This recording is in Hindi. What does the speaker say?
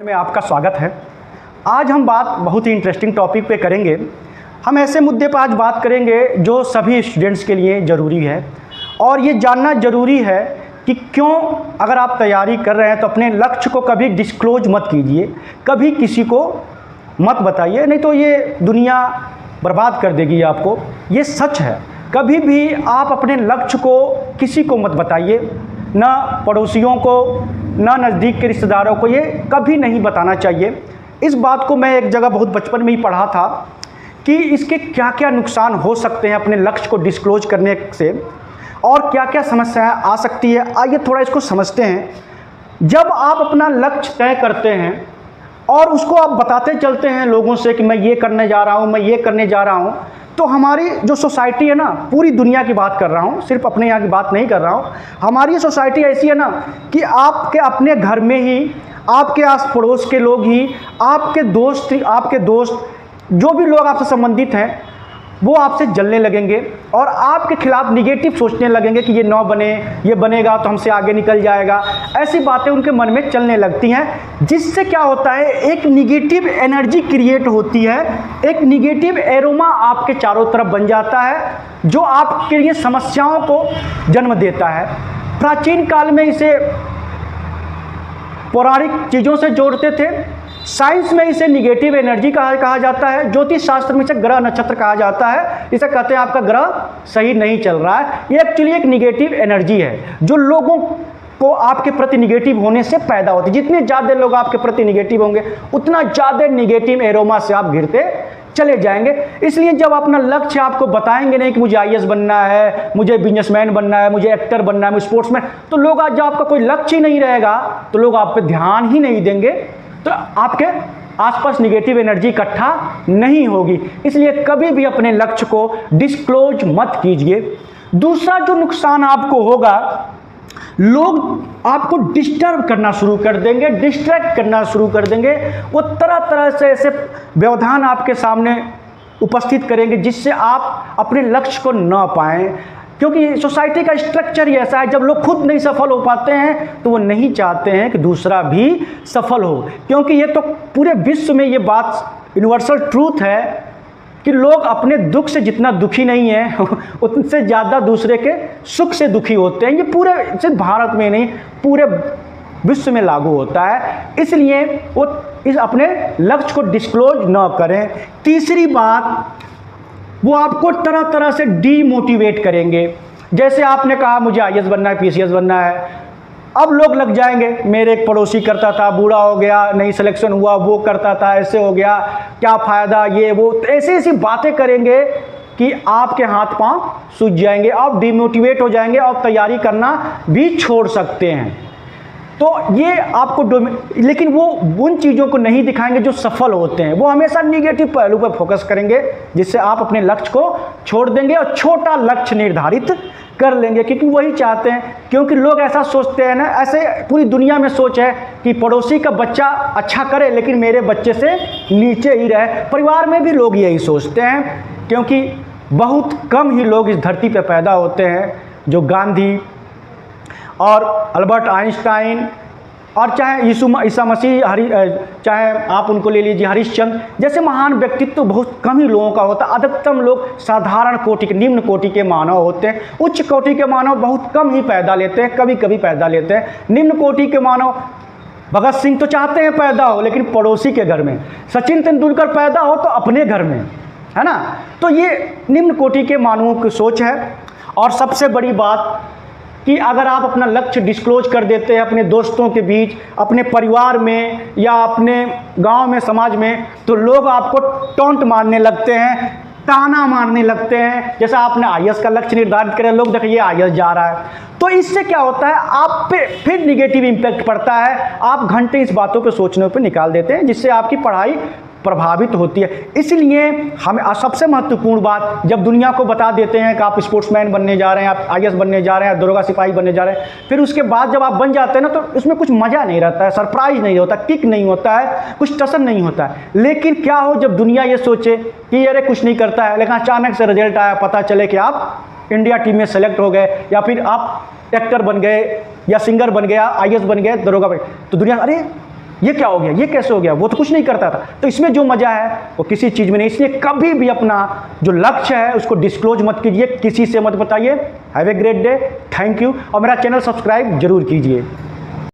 में आपका स्वागत है। आज हम बात बहुत ही इंटरेस्टिंग टॉपिक पे करेंगे। हम ऐसे मुद्दे पर आज बात करेंगे जो सभी स्टूडेंट्स के लिए ज़रूरी है और ये जानना ज़रूरी है कि क्यों अगर आप तैयारी कर रहे हैं तो अपने लक्ष्य को कभी डिस्क्लोज मत कीजिए, कभी किसी को मत बताइए, नहीं तो ये दुनिया बर्बाद कर देगी आपको। ये सच है। कभी भी आप अपने लक्ष्य को किसी को मत बताइए, ना पड़ोसियों को, ना नज़दीक के रिश्तेदारों को, ये कभी नहीं बताना चाहिए। इस बात को मैं एक जगह बहुत बचपन में ही पढ़ा था कि इसके क्या क्या नुकसान हो सकते हैं अपने लक्ष्य को डिस्क्लोज करने से और क्या क्या समस्याएं आ सकती है। आइए थोड़ा इसको समझते हैं। जब आप अपना लक्ष्य तय करते हैं और उसको आप बताते चलते हैं लोगों से कि मैं ये करने जा रहा हूँ, मैं ये करने जा रहा हूँ, तो हमारी जो सोसाइटी है ना, पूरी दुनिया की बात कर रहा हूँ, सिर्फ अपने यहाँ की बात नहीं कर रहा हूँ, हमारी सोसाइटी ऐसी है ना कि आपके अपने घर में ही, आपके आस पड़ोस के लोग ही, आपके दोस्त जो भी लोग आपसे संबंधित हैं वो आपसे जलने लगेंगे और आपके खिलाफ निगेटिव सोचने लगेंगे कि ये ना बने, ये बनेगा तो हमसे आगे निकल जाएगा। ऐसी बातें उनके मन में चलने लगती हैं, जिससे क्या होता है, एक निगेटिव एनर्जी क्रिएट होती है, एक निगेटिव एरोमा आपके चारों तरफ बन जाता है जो आपके लिए समस्याओं को जन्म देता है। प्राचीन काल में इसे पौराणिक चीज़ों से जोड़ते थे। साइंस में इसे निगेटिव एनर्जी कहा जाता है। ज्योतिष शास्त्र में इसे ग्रह नक्षत्र कहा जाता है। इसे कहते हैं आपका ग्रह सही नहीं चल रहा है। ये एक्चुअली एक निगेटिव एनर्जी है जो लोगों को आपके प्रति निगेटिव होने से पैदा होती है। जितने ज़्यादा लोग आपके प्रति निगेटिव होंगे उतना ज़्यादा निगेटिव एरोमा से आप घिरते चले जाएंगे। इसलिए जब अपना लक्ष्य आपको बताएंगे नहीं कि मुझे आईएएस बनना है, मुझे बिजनेसमैन बनना है, मुझे एक्टर बनना है, मुझे स्पोर्ट्समैन, तो लोग आज जब आपका कोई लक्ष्य ही नहीं रहेगा तो लोग आप पे ध्यान ही नहीं देंगे, तो आपके आसपास निगेटिव एनर्जी इकट्ठा नहीं होगी। इसलिए कभी भी अपने लक्ष्य को डिस्क्लोज मत कीजिए। दूसरा जो नुकसान आपको होगा, लोग आपको डिस्टर्ब करना शुरू कर देंगे, डिस्ट्रैक्ट करना शुरू कर देंगे। वो तरह तरह से ऐसे व्यवधान आपके सामने उपस्थित करेंगे जिससे आप अपने लक्ष्य को ना पाएं, क्योंकि सोसाइटी का स्ट्रक्चर ही ऐसा है। जब लोग खुद नहीं सफल हो पाते हैं तो वो नहीं चाहते हैं कि दूसरा भी सफल हो, क्योंकि ये तो पूरे विश्व में ये बात यूनिवर्सल ट्रूथ है कि लोग अपने दुख से जितना दुखी नहीं है उनसे ज़्यादा दूसरे के सुख से दुखी होते हैं। ये पूरे सिर्फ भारत में नहीं, पूरे विश्व में लागू होता है। इसलिए वो इस अपने लक्ष्य को डिस्क्लोज न करें। तीसरी बात, वो आपको तरह तरह से डीमोटिवेट करेंगे। जैसे आपने कहा मुझे आईएएस बनना है, पीसीएस बनना है, अब लोग लग जाएंगे, मेरे एक पड़ोसी करता था, बूढ़ा हो गया, नहीं सिलेक्शन हुआ, वो करता था, ऐसे हो गया, क्या फ़ायदा, ये वो, ऐसी ऐसी बातें करेंगे कि आपके हाथ पांव सूज जाएंगे, आप डीमोटिवेट हो जाएंगे और तैयारी करना भी छोड़ सकते हैं। तो ये आपको लेकिन वो उन चीज़ों को नहीं दिखाएंगे जो सफल होते हैं। वो हमेशा निगेटिव पहलू पर फोकस करेंगे, जिससे आप अपने लक्ष्य को छोड़ देंगे और छोटा लक्ष्य निर्धारित कर लेंगे, क्योंकि वही चाहते हैं। क्योंकि लोग ऐसा सोचते हैं ना, ऐसे पूरी दुनिया में सोच है कि पड़ोसी का बच्चा अच्छा करे लेकिन मेरे बच्चे से नीचे ही रहे। परिवार में भी लोग यही सोचते हैं, क्योंकि बहुत कम ही लोग इस धरती पर पैदा होते हैं जो गांधी और अल्बर्ट आइंस्टाइन और चाहे ईसा मसीह, चाहे आप उनको ले लीजिए हरिश्चंद्र जैसे महान व्यक्तित्व, तो बहुत कम ही लोगों का होता है। अधिकतम लोग साधारण कोटि के, निम्न कोटि के मानव होते हैं। उच्च कोटि के मानव बहुत कम ही पैदा लेते हैं, कभी कभी पैदा लेते हैं। निम्न कोटि के मानव, भगत सिंह तो चाहते हैं पैदा हो लेकिन पड़ोसी के घर में, सचिन तेंदुलकर पैदा हो तो अपने घर में, है ना। तो ये निम्न कोटि के मानवों की सोच है। और सबसे बड़ी बात कि अगर आप अपना लक्ष्य डिस्क्लोज कर देते हैं अपने दोस्तों के बीच, अपने परिवार में या अपने गांव में, समाज में, तो लोग आपको टॉन्ट मारने लगते हैं, ताना मारने लगते हैं। जैसा आपने आईएएस का लक्ष्य निर्धारित किया, लोग देखिए ये आईएएस जा रहा है, तो इससे क्या होता है, आप पे फिर निगेटिव इम्पैक्ट पड़ता है। आप घंटे इस बातों पे सोचने पे निकाल देते हैं, जिससे आपकी पढ़ाई प्रभावित होती है। इसलिए हमें सबसे महत्वपूर्ण बात, जब दुनिया को बता देते हैं कि आप स्पोर्ट्समैन बनने जा रहे हैं, आप आईएएस बनने जा रहे हैं, दरोगा सिपाही बनने जा रहे हैं, फिर उसके बाद जब आप बन जाते हैं ना, तो उसमें कुछ मज़ा नहीं रहता है, सरप्राइज नहीं होता, किक नहीं होता है, कुछ टसन नहीं होता है। लेकिन क्या हो जब दुनिया ये सोचे कि अरे कुछ नहीं करता है, लेकिन अचानक से रिजल्ट आया, पता चले कि आप इंडिया टीम में सेलेक्ट हो गए, या फिर आप एक्टर बन गए, या सिंगर बन गया, आईएएस बन गए, दरोगा बन गए, तो दुनिया अरे ये क्या हो गया, ये कैसे हो गया, वो तो कुछ नहीं करता था। तो इसमें जो मज़ा है वो किसी चीज़ में नहीं। इसलिए कभी भी अपना जो लक्ष्य है उसको डिस्क्लोज मत कीजिए, किसी से मत बताइए। Have a great day, thank you, और मेरा चैनल सब्सक्राइब जरूर कीजिए।